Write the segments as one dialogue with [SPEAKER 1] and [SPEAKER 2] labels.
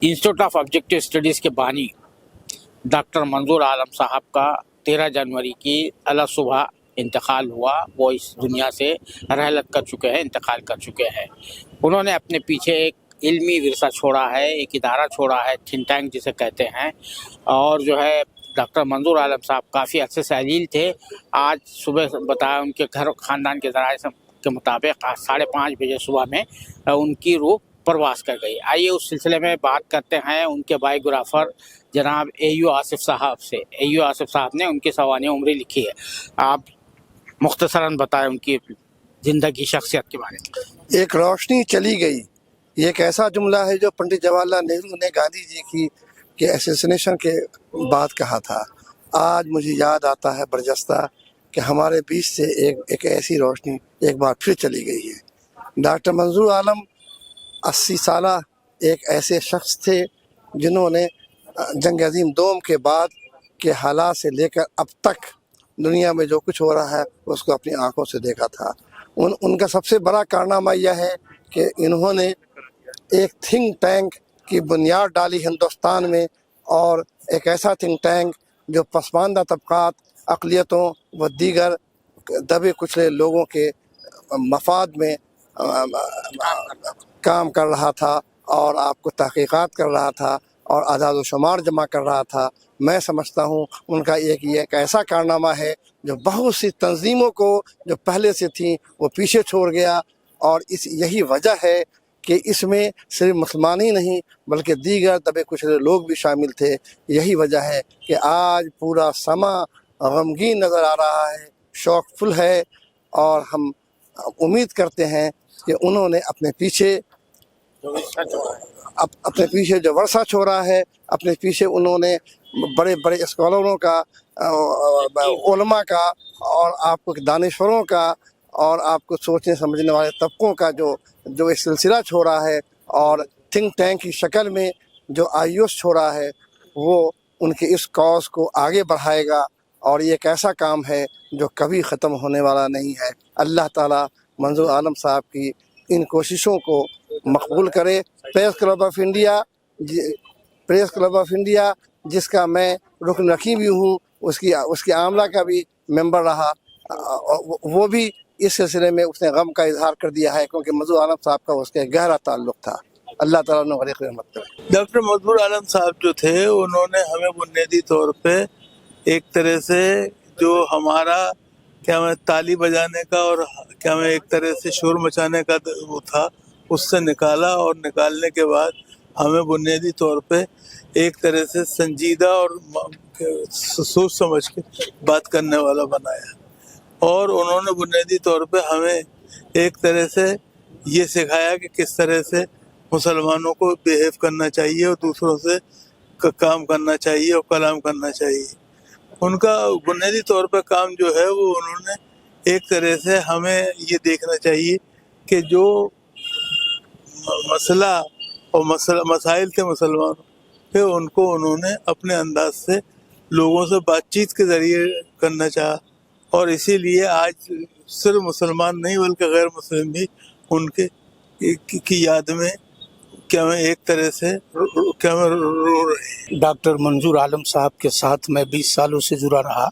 [SPEAKER 1] Institute of objective studies के बानी doctor मंजूर आलम साहब का 13 जनवरी की अला सुबह इंतकाल हुआ। वो इस दुनिया से रहलत कर चुके हैं, इंतकाल कर चुके हैं। उन्होंने अपने पीछे एक इल्मी विरसा छोड़ा है, एक इदारा छोड़ा है, थिंक टैंक जिसे कहते हैं। और जो है डॉक्टर मंजूर आलम साहब काफ़ी अच्छे से अलील थे। आज सुबह बताया उनके घर ख़ानदान के ज़राए के मुताबिक 5:30 बजे सुबह में उनकी रूह प्रवास कर गई। आइए उस सिलसिले में बात करते हैं उनके बायोग्राफर जनाब एयू आसिफ साहब से। एयू आसिफ साहब ने उनकी सवानिया उम्री लिखी है। आप मुख्तसरन बताएं उनकी ज़िंदगी, शख्सियत के बारे में।
[SPEAKER 2] एक रोशनी चली गई, ये एक ऐसा जुमला है जो पंडित जवाहरलाल नेहरू ने गांधी जी की के असैसिनेशन के बाद कहा था। आज मुझे याद आता है बरजस्ता कि हमारे बीच से एक ऐसी रोशनी एक बार फिर चली गई है। डॉक्टर मंजूर आलम 80 साला एक ऐसे शख्स थे जिन्होंने जंग अजीम दोम के बाद के हालात से लेकर अब तक दुनिया में जो कुछ हो रहा है उसको अपनी आंखों से देखा था। उनका सबसे बड़ा कारनामा यह है कि इन्होंने एक थिंक टैंक की बुनियाद डाली हिंदुस्तान में, और एक ऐसा थिंक टैंक जो पसमानदा तबकात, अक़लियतों व दीगर दबे कुचले लोगों के मफाद में काम कर रहा था और आपको तहक़ीक़ात कर रहा था और आदाद व शुमार जमा कर रहा था। मैं समझता हूँ उनका ये एक ऐसा कारनामा है जो बहुत सी तंजीमों को जो पहले से थी वो पीछे छोड़ गया, और यही वजह है कि इसमें सिर्फ मुसलमान ही नहीं बल्कि दीगर दबे कुचले लोग भी शामिल थे। यही वजह है कि आज पूरा समा गमगीन नज़र आ रहा है, शौक़फुल है, और हम उम्मीद करते हैं कि उन्होंने अपने पीछे जो वर्षा छोड़ा है, अपने पीछे उन्होंने बड़े बड़े स्कॉलरों का, उलमा का, और आपको दानिश्वरों का, और आपको सोचने समझने वाले तबकों का जो एक सिलसिला छोड़ा है, और थिंक टैंक की शक्ल में जो आयुष छोड़ा है, वो उनके इस कॉज को आगे बढ़ाएगा। और ये एक ऐसा काम है जो कभी ख़त्म होने वाला नहीं है। अल्लाह ताला मंजूर आलम साहब की इन कोशिशों को मकबूल करे। प्रेस क्लब ऑफ इंडिया जिसका मैं रुकन रखी भी हूँ, उसकी आमला का भी मेंबर रहा, वो भी इस सिलसिले में उसने गम का इजहार कर दिया है, क्योंकि मंजूर आलम साहब का उसके गहरा ताल्लुक़ था। अल्लाह ताला ने गरीक़ रहमत करे।
[SPEAKER 3] डॉक्टर मंजूर आलम साहब जो थे उन्होंने हमें बुनियादी तौर पे एक तरह से जो हमारा क्या मैं ताली बजाने का और क्या मैं एक तरह से शोर मचाने का वो था उससे निकाला, और निकालने के बाद हमें बुनियादी तौर पे एक तरह से संजीदा और सोच समझ के बात करने वाला बनाया। और उन्होंने बुनियादी तौर पे हमें एक तरह से ये सिखाया कि किस तरह से मुसलमानों को बिहेव करना चाहिए और दूसरों से काम करना चाहिए और कलाम करना चाहिए। उनका बुनियादी तौर पर काम जो है वो उन्होंने एक तरह से हमें ये देखना चाहिए कि जो मसला और मसाइल थे मुसलमानों के, उनको उन्होंने अपने अंदाज से लोगों से बातचीत के ज़रिए करना चाहा, और इसीलिए आज सिर्फ मुसलमान नहीं बल्कि गैर मुस्लिम भी उनके की याद में क्या मैं एक तरह से क्या मैं रो रहे।
[SPEAKER 4] डॉक्टर मंजूर आलम साहब के साथ मैं 20 सालों से जुड़ा रहा।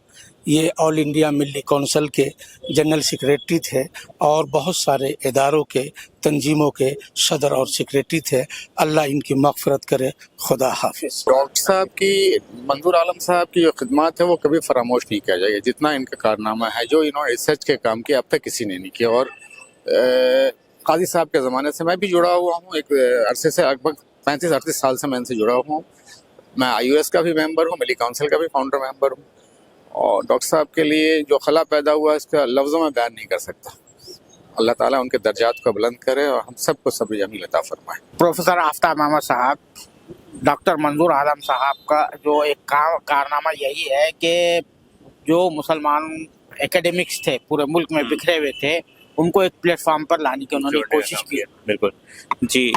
[SPEAKER 4] ये ऑल इंडिया मिली कौंसिल के जनरल सेक्रेटरी थे और बहुत सारे इदारों के, तंजीमों के सदर और सेक्रेटरी थे। अल्लाह इनकी मग़फ़िरत करे। खुदा हाफिज़।
[SPEAKER 5] डॉक्टर साहब की, मंजूर आलम साहब की जो खिदमत है वो कभी फरामोश नहीं किया जाएगा। जितना इनका कारनामा है, जो इन्होंने रिसर्च के काम किया, अब तक किसी ने नहीं किया। और काजी साहब के ज़माने से मैं भी जुड़ा हुआ हूँ, एक अरसे से लगभग 35-38 साल से मैं इनसे जुड़ा हुआ हूँ। मैं IUS का भी मेंबर हूँ, मिली काउंसिल का भी फाउंडर मेंबर हूँ। और डॉक्टर साहब के लिए जो खला पैदा हुआ इसका लफ्ज़ों में बयान नहीं कर सकता। अल्लाह ताला उनके दर्जात को बुलंद करे और हम सबको सब्र जमील अता फरमाए।
[SPEAKER 1] प्रोफेसर आफ्ताब अहमद साहब, डॉक्टर मंजूर आलम साहब का जो एक कारनामा यही है कि जो मुसलमान एकेडमिक्स थे पूरे मुल्क में बिखरे हुए थे, उनको एक प्लेटफॉर्म पर लाने की उन्होंने कोशिश की।
[SPEAKER 6] बिल्कुल जी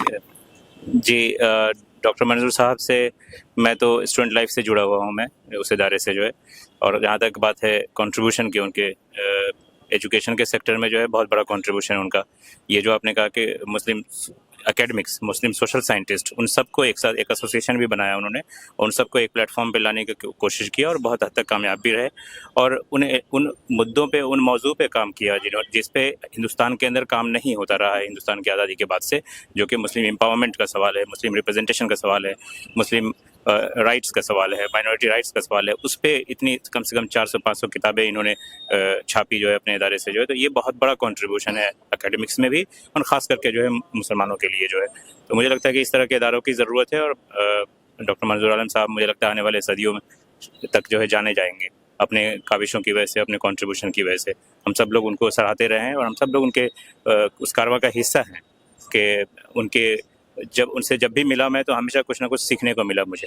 [SPEAKER 6] डॉक्टर मंजूर साहब से मैं तो स्टूडेंट लाइफ से जुड़ा हुआ हूँ, मैं उस इदारे से जो है। और जहाँ तक बात है कंट्रीब्यूशन की, उनके एजुकेशन के सेक्टर में जो है बहुत बड़ा कंट्रीब्यूशन है उनका। ये जो आपने कहा कि मुस्लिम एकेडमिक्स, मुस्लिम सोशल साइंटिस्ट, उन सबको एक साथ एक एसोसिएशन भी बनाया उन्होंने, और उन सबको एक प्लेटफॉर्म पे लाने की कोशिश की और बहुत हद तक कामयाब भी रहे, और उन्हें उन मुद्दों पे, उन मौजू पे काम किया जिस पे हिंदुस्तान के अंदर काम नहीं होता रहा है हिंदुस्तान की आज़ादी के बाद से, जो कि मुस्लिम एम्पावरमेंट का सवाल है, मुस्लिम रिप्रेजेंटेशन का सवाल है, मुस्लिम राइट्स का सवाल है, माइनॉरिटी राइट्स का सवाल है। उस पे इतनी कम से कम 400-500 किताबें इन्होंने छापी जो है अपने इदारे से जो है, तो ये बहुत बड़ा कंट्रीब्यूशन है एकेडमिक्स में भी, और ख़ास करके जो है मुसलमानों के लिए जो है। तो मुझे लगता है कि इस तरह के इदारों की ज़रूरत है, और डॉक्टर मंजूर आलम साहब मुझे लगता है आने वाले सदियों में तक जो है जाने जाएंगे अपने काविशों की वजह से, अपने कंट्रीब्यूशन की वजह से। हम सब लोग उनको सराहते रहे हैं, और हम सब लोग उनके उस कारवां का हिस्सा हैं कि उनके उनसे जब भी मिला मैं, तो हमेशा कुछ ना कुछ सीखने को मिला मुझे।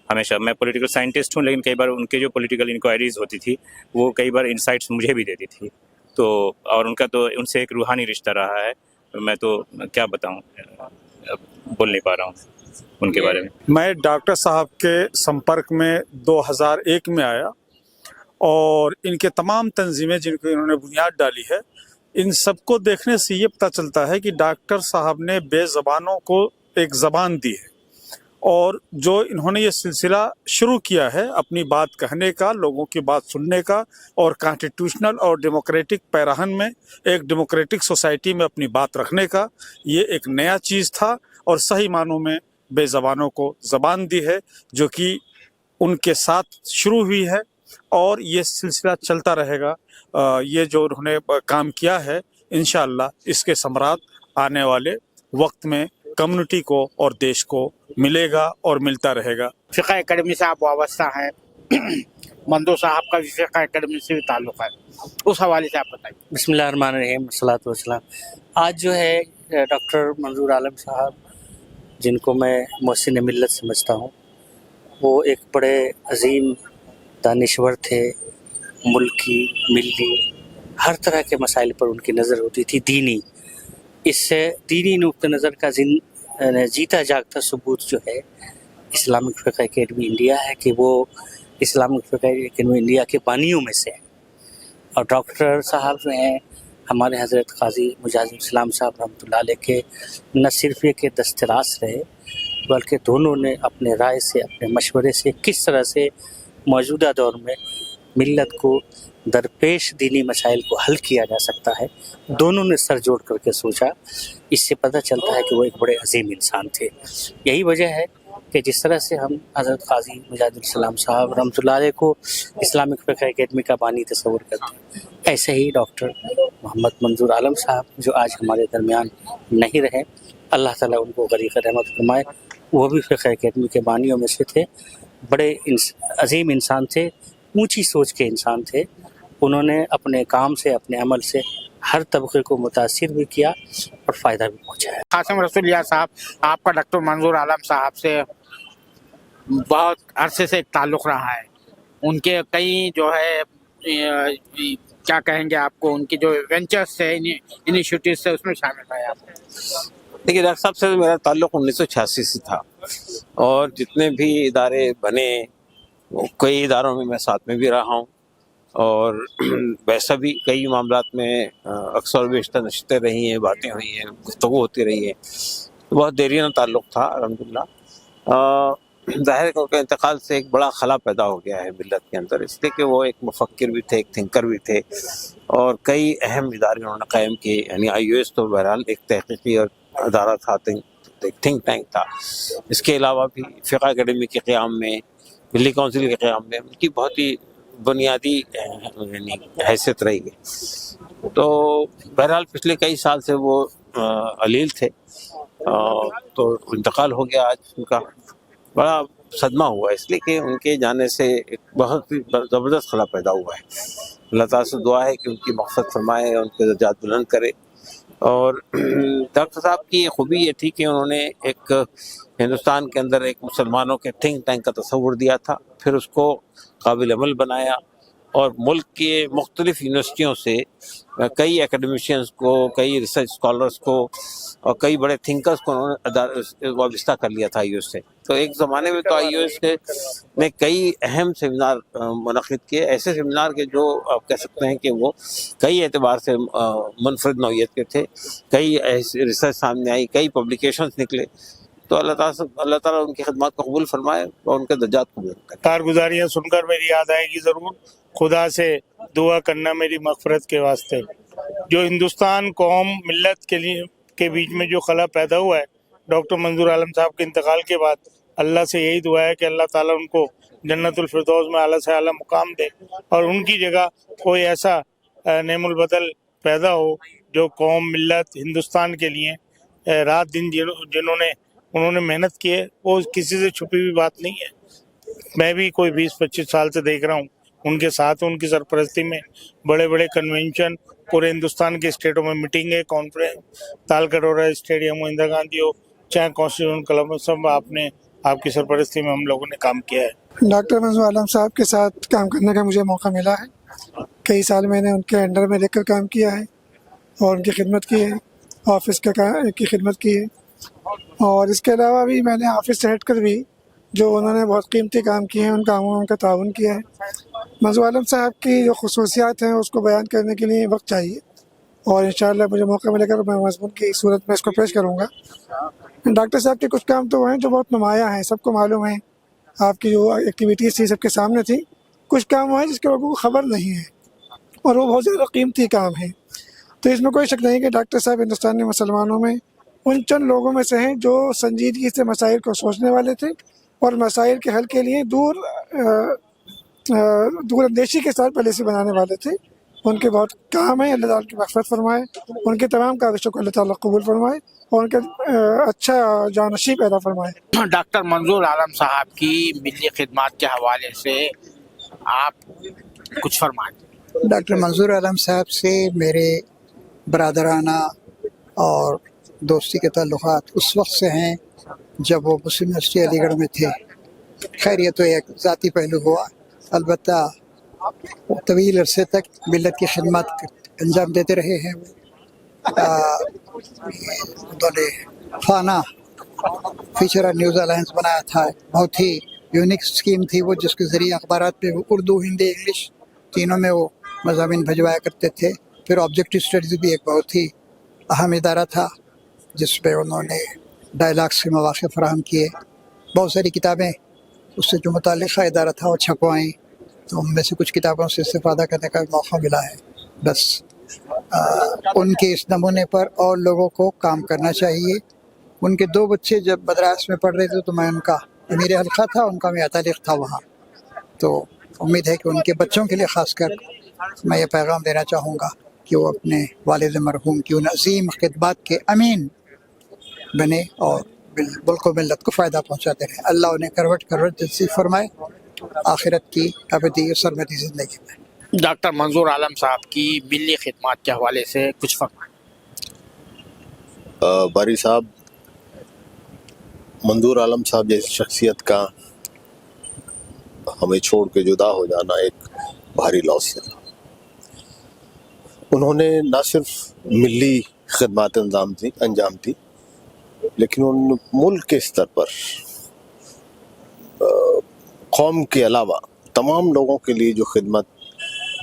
[SPEAKER 6] हमेशा, मैं पॉलिटिकल साइंटिस्ट हूँ, लेकिन कई बार उनके जो पॉलिटिकल इंक्वायरीज होती थी वो कई बार इंसाइट्स मुझे भी देती थी, तो और उनका तो उनसे एक रूहानी रिश्ता रहा है, मैं तो क्या बताऊँ, बोल नहीं पा रहा हूँ उनके बारे में।
[SPEAKER 7] मैं डॉक्टर साहब के संपर्क में 2001 में आया, और इनके तमाम तंजीमें जिनको इन्होंने बुनियाद डाली है, इन सबको देखने से ये पता चलता है कि डॉक्टर साहब ने बेज़बानों को एक ज़बान दी है, और जो इन्होंने ये सिलसिला शुरू किया है अपनी बात कहने का, लोगों की बात सुनने का, और कॉन्स्टिट्यूशनल और डेमोक्रेटिक पैराहन में एक डेमोक्रेटिक सोसाइटी में अपनी बात रखने का, ये एक नया चीज़ था, और सही मानों में बेज़बानों को ज़बान दी है, जो कि उनके साथ शुरू हुई है, और ये सिलसिला चलता रहेगा। ये जो उन्होंने काम किया है, इंशाअल्लाह इसके समरात आने वाले वक्त में कम्युनिटी को और देश को मिलेगा और मिलता रहेगा।
[SPEAKER 1] फ़िक़्ह एकेडमी से आप वाबस्ता हैं, मंजूर साहब का भी फ़िक़्ह एकेडमी से भी ताल्लुक़ है, उस हवाले से आप बताइए।
[SPEAKER 8] बिस्मिल्लाहिर्रहमानिर्रहीम, सलातो वस्सलाम। आज जो है डॉक्टर मंजूर आलम साहब, जिनको मैं मोहसिन मिल्लत समझता हूँ, वो एक बड़े अजीम दानिश्वर थे। मुल्की, मिली, हर तरह के मसाइल पर उनकी नज़र होती थी, दीनी। इससे दीनी नुक्ता नज़र का जीता जागता सबूत जो है इस्लामिक फ़िक़्ह एकेडमी इंडिया है, कि वो इस्लामिक फ़िक़्ह एकेडमी इंडिया के बानियों में से है। और डॉक्टर साहब जो हैं हमारे हज़रत क़ाज़ी मुजाहिद इस्लाम साहब रहमतुल्लाह अलैह के न सिर्फ ये के दस्तरास रहे, बल्कि दोनों ने अपने राय से, अपने मशवरे से किस तरह से मौजूदा दौर में मिल्लत को दरपेश दीनी मसाइल को हल किया जा सकता है, दोनों ने सर जोड़ करके सोचा। इससे पता चलता है कि वो एक बड़े अजीम इंसान थे। यही वजह है कि जिस तरह से हम हज़रत क़ाज़ी मुजाहिद इस्लाम साहब रहमतुल्लाह अलैह को इस्लामिक फ़िक़्ह एकेडमी का बानी तस्वुर करते हैं, ऐसे ही डॉक्टर मोहम्मद मंजूर आलम साहब जो आज हमारे दरमियान नहीं रहे, अल्लाह ताला उनको गरीक़ रहमत फरमाए, वो भी फ़िक़्ह एकेडमी के बानियों में से थे। बड़े अजीम इंसान थे, ऊंची सोच के इंसान थे। उन्होंने अपने काम से, अपने अमल से हर तबके को मुतासिर भी किया और फ़ायदा भी पहुँचाया।
[SPEAKER 1] कासिम रसूलिया साहब, आपका डॉक्टर मंजूर आलम साहब से बहुत अरसे से एक ताल्लुक़ रहा है, उनके कई जो है क्या कहेंगे आपको, उनकी जो वेंचर्स थे, इनिशिएटिव्स थे, उसमें शामिल रहे आप।
[SPEAKER 9] देखिए डॉक्टर साहब से मेरा ताल्लुक़ 1986 से था, और जितने भी इदारे बने कई इदारों में मैं साथ में भी रहा हूँ, और वैसा भी कई मामलात में अक्सर बेशतर नशस्तें रही हैं, बातें हुई हैं, गुफ्तगू होती रही है। तो बहुत देरीना ताल्लुक़ था अल्हम्दुलिल्लाह। ज़ाहिर है कि उनके इंतकाल से एक बड़ा खला पैदा हो गया है मिल्लत के अंदर, इसलिए कि वो एक मुफक्किर भी थे, एक थिंकर भी थे, और कई अहम इदारे उन्होंने कायम किए। यानी IUS तो बहरहाल एक तहक़ीक़ी और अदारा था, एक थिंक टैंक था। इसके अलावा भी फ़िक़्ह एकेडमी के क़याम में, मिली काउंसिल के क़याम में उनकी बहुत ही बुनियादी यानी हैसियत रही है। तो बहरहाल पिछले कई साल से वो अलील थे, तो इंतकाल हो गया आज उनका। बड़ा सदमा हुआ इसलिए कि उनके जाने से एक बहुत ही ज़बरदस्त खला पैदा हुआ है। अल्लाह ताला से दुआ है कि उनकी मक़फ़रत फरमाए और उनके दर्जात बुलंद करे। और डॉक्टर साहब की ये खूबी ये थी कि उन्होंने एक हिंदुस्तान के अंदर एक मुसलमानों के थिंक टैंक का तस्वुर दिया था, फिर उसको काबिल अमल बनाया, और मुल्क के मुख्तलिफ यूनिवर्सिटियों से कई एकेडमिशियंस को, कई रिसर्च स्कॉलर्स को और कई बड़े थिंकर्स को उन्होंने वाबस्ता कर लिया था IUS से। تو ایک زمانے میں تو IOS کے نے کئی اہم سیمینار منعقد کیے، ایسے سیمینار کے جو آپ کہہ سکتے ہیں کہ وہ کئی اعتبار سے منفرد نوعیت کے تھے، کئی ریسرچ سامنے آئی، کئی پبلیکیشنز نکلے. تو اللہ تعالیٰ ان کی خدمات کو قبول فرمائے اور ان کے درجات کو بلند کرے.
[SPEAKER 10] کارگزاریاں سن کر میری یاد آئے گی ضرور. خدا سے دعا کرنا میری مغفرت کے واسطے. جو ہندوستان قوم ملت کے بیچ میں جو خلا پیدا ہوا ہے ڈاکٹر منظور عالم صاحب کے انتقال کے بعد، اللہ سے یہی دعا ہے کہ اللہ تعالیٰ ان کو جنت الفردوس میں اعلیٰ سے اعلیٰ مقام دے، اور ان کی جگہ کوئی ایسا نعم البدل پیدا ہو جو قوم ملت ہندوستان کے لیے رات دن انہوں نے محنت کی ہے، وہ کسی سے چھپی ہوئی بات نہیں ہے. میں بھی کوئی 20-25 سال سے دیکھ رہا ہوں ان کے ساتھ، ان کی سرپرستی میں بڑے بڑے کنونشن، پورے ہندوستان کے اسٹیٹوں میں میٹنگیں، کانفرنس، تالکٹورا اسٹیڈیم ہو، اندرا گاندھی ہو، چاہے کانسٹیٹیوشن کلب ہو، سب آپ کی سرپرستی میں ہم لوگوں نے کام کیا ہے.
[SPEAKER 11] ڈاکٹر منظور عالم صاحب کے ساتھ کام کرنے کا مجھے موقع ملا ہے. کئی سال میں نے ان کے انڈر میں رہ کر کام کیا ہے اور ان کی خدمت کی ہے، آفس کی خدمت کی ہے. اور اس کے علاوہ بھی میں نے آفس سے ہٹ کر بھی جو انہوں نے بہت قیمتی کام کیے ہیں ان کاموں میں ان کا تعاون کیا ہے. منظور عالم صاحب کی جو خصوصیات ہیں اس کو بیان کرنے کے لیے وقت چاہیے، اور انشاءاللہ مجھے موقع ملے گا میں مضمون کی صورت میں اس کو پیش کروں گا. ڈاکٹر صاحب کے کچھ کام تو ہیں جو بہت نمایاں ہیں، سب کو معلوم ہے. آپ کی جو ایکٹیویٹیز تھی سب کے سامنے تھی. کچھ کام وہ ہیں جس کے لوگوں کو خبر نہیں ہے اور وہ بہت زیادہ قیمتی کام ہیں. تو اس میں کوئی شک نہیں کہ ڈاکٹر صاحب ہندوستانی مسلمانوں میں ان چند لوگوں میں سے ہیں جو سنجیدگی سے مسائل کو سوچنے والے تھے اور مسائل کے حل کے لیے دور اندیشی کے ساتھ پالیسی بنانے والے تھے. ان کے بہت کام ہیں، اللہ تعالیٰ کی مغفرت فرمائے. ان کے تمام کاوشوں کو اللہ تعالیٰ قبول فرمائے اور ان کے اچھا جانشین پیدا فرمائے.
[SPEAKER 1] ڈاکٹر منظور عالم صاحب کی ملی خدمات کے حوالے سے آپ کچھ فرمائیں.
[SPEAKER 12] ڈاکٹر منظور عالم صاحب سے میرے برادرانہ اور دوستی کے تعلقات اس وقت سے ہیں جب وہ مسلم یونیورسٹی علی گڑھ میں تھے. خیر یہ تو ایک ذاتی پہلو ہوا، البتہ طویل عرصے تک ملت کی خدمات انجام دیتے رہے ہیں. انہوں نے فانا فیچر نیوز الائنس بنایا تھا، بہت ہی یونیک اسکیم تھی وہ، جس کے ذریعے اخبارات پہ اردو، ہندی، انگلش تینوں میں وہ مضامین بھجوایا کرتے تھے. پھر آبجیکٹو اسٹڈیز بھی ایک بہت ہی اہم ادارہ تھا جس پہ انہوں نے ڈائلاگس کے مواقع فراہم کیے. بہت ساری کتابیں اس سے جو متعلقہ ادارہ تھا وہ چھپوائیں، تو ان میں سے کچھ کتابوں سے استفادہ کرنے کا موقع ملا ہے. بس ان کے اس نمونے پر اور لوگوں کو کام کرنا چاہیے. ان کے 2 بچے جب مدراس میں پڑھ رہے تھے تو میں ان کا میرے حلقہ تھا، ان کا میں تعلق تھا وہاں. تو امید ہے کہ ان کے بچوں کے لیے خاص کر میں یہ پیغام دینا چاہوں گا کہ وہ اپنے والد مرحوم کی ان عظیم خدمات کے امین بنے اور ملک و ملت کو فائدہ پہنچاتے رہے. اللہ انہیں کروٹ کروٹ نصیب فرمائے آخرت کی ابدی اور سرمدی زندگی میں.
[SPEAKER 1] ڈاکٹر منظور عالم صاحب کی ملی خدمات کے حوالے سے کچھ فرمائیں.
[SPEAKER 13] باری صاحب، منظور عالم صاحب جیسی شخصیت کا ہمیں چھوڑ کے جدا ہو جانا ایک بھاری لاس ہے. انہوں نے نہ صرف ملی خدمات انجام دی لیکن ان ملک کے سطح پر قوم کے علاوہ تمام لوگوں کے لیے جو خدمت،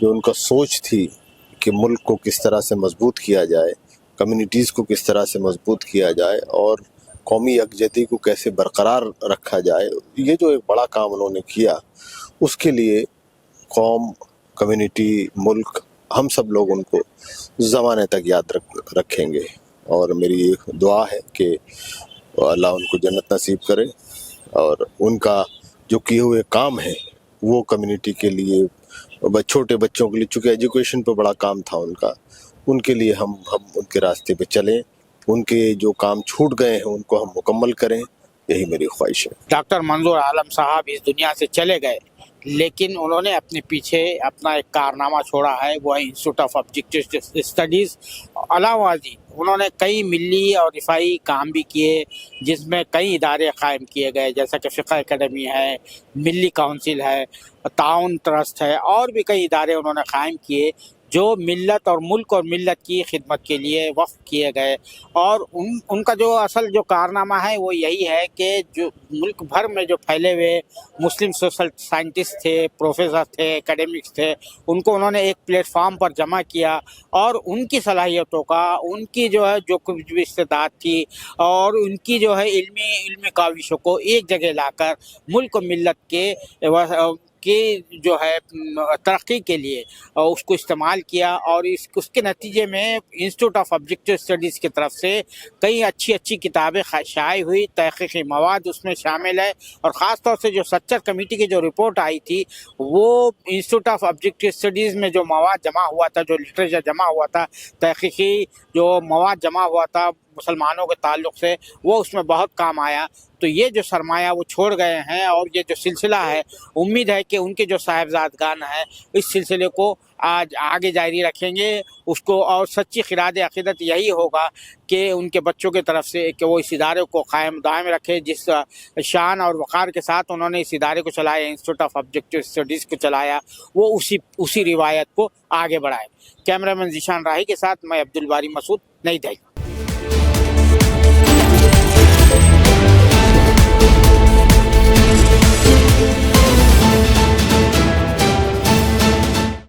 [SPEAKER 13] جو ان کا سوچ تھی کہ ملک کو کس طرح سے مضبوط کیا جائے، کمیونٹیز کو کس طرح سے مضبوط کیا جائے اور قومی یکجہتی کو کیسے برقرار رکھا جائے، یہ جو ایک بڑا کام انہوں نے کیا، اس کے لیے قوم، کمیونٹی، ملک، ہم سب لوگ ان کو زمانے تک یاد رکھیں گے. اور میری یہ دعا ہے کہ اللہ ان کو جنت نصیب کرے اور ان کا جو کیے ہوئے کام ہے وہ کمیونٹی کے لیے، چھوٹے بچوں کے لیے، چونکہ ایجوکیشن پہ بڑا کام تھا ان کا، ان کے لیے ہم ان کے راستے پہ چلیں، ان کے جو کام چھوٹ گئے ہیں ان کو ہم مکمل کریں، یہی میری خواہش ہے.
[SPEAKER 1] ڈاکٹر منظور عالم صاحب اس دنیا سے چلے گئے لیکن انہوں نے اپنے پیچھے اپنا ایک کارنامہ چھوڑا ہے، وہ ہے انسٹیٹیوٹ آف آبجیکٹو اسٹڈیز. علاوہ ازیں انہوں نے کئی ملی اور رفاعی کام بھی کیے جس میں کئی ادارے قائم کیے گئے، جیسا کہ فقہ اکیڈمی ہے، ملی کونسل ہے، تعاون ٹرسٹ ہے، اور بھی کئی ادارے انہوں نے قائم کیے جو ملت اور ملک اور ملت کی خدمت کے لیے وقف کیے گئے، اور ان کا جو اصل جو کارنامہ ہے وہ یہی ہے کہ جو ملک بھر میں جو پھیلے ہوئے مسلم سوشل سائنٹسٹ تھے، پروفیسر تھے، اکیڈمکس تھے، ان کو انہوں نے ایک پلیٹ فارم پر جمع کیا اور ان کی صلاحیتوں کا، ان کی جو ہے جو کچھ بھی استعداد تھی اور ان کی جو ہے علمی کاوشوں کو ایک جگہ لا کر ملک و ملت کی جو ہے ترقی کے لیے اس کو استعمال کیا، اور اس کے نتیجے میں انسٹیٹیوٹ آف آبجیکٹو اسٹڈیز کی طرف سے کئی اچھی کتابیں شائع ہوئی، تحقیقی مواد اس میں شامل ہے، اور خاص طور سے جو سچر کمیٹی کی جو رپورٹ آئی تھی وہ انسٹیٹیوٹ آف آبجیکٹو اسٹڈیز میں جو مواد جمع ہوا تھا، جو لٹریچر جمع ہوا تھا، تحقیقی جو مواد جمع ہوا تھا مسلمانوں کے تعلق سے، وہ اس میں بہت کام آیا۔ تو یہ جو سرمایہ وہ چھوڑ گئے ہیں، اور یہ جو سلسلہ ہے، امید ہے کہ ان کے جو صاحبزادگان ہیں اس سلسلے کو آج آگے جاری رکھیں گے اس کو، اور سچی خراج عقیدت یہی ہوگا کہ ان کے بچوں کی طرف سے کہ وہ اس ادارے کو قائم دائم رکھے، جس شان اور وقار کے ساتھ انہوں نے اس ادارے کو چلایا، انسٹیٹیوٹ آف آبجیکٹو اسٹڈیز کو چلایا، وہ اسی روایت کو آگے بڑھائے۔ کیمرہ مین ذیشان راہی کے ساتھ میں عبدالباری مسعود، نئی دہلی۔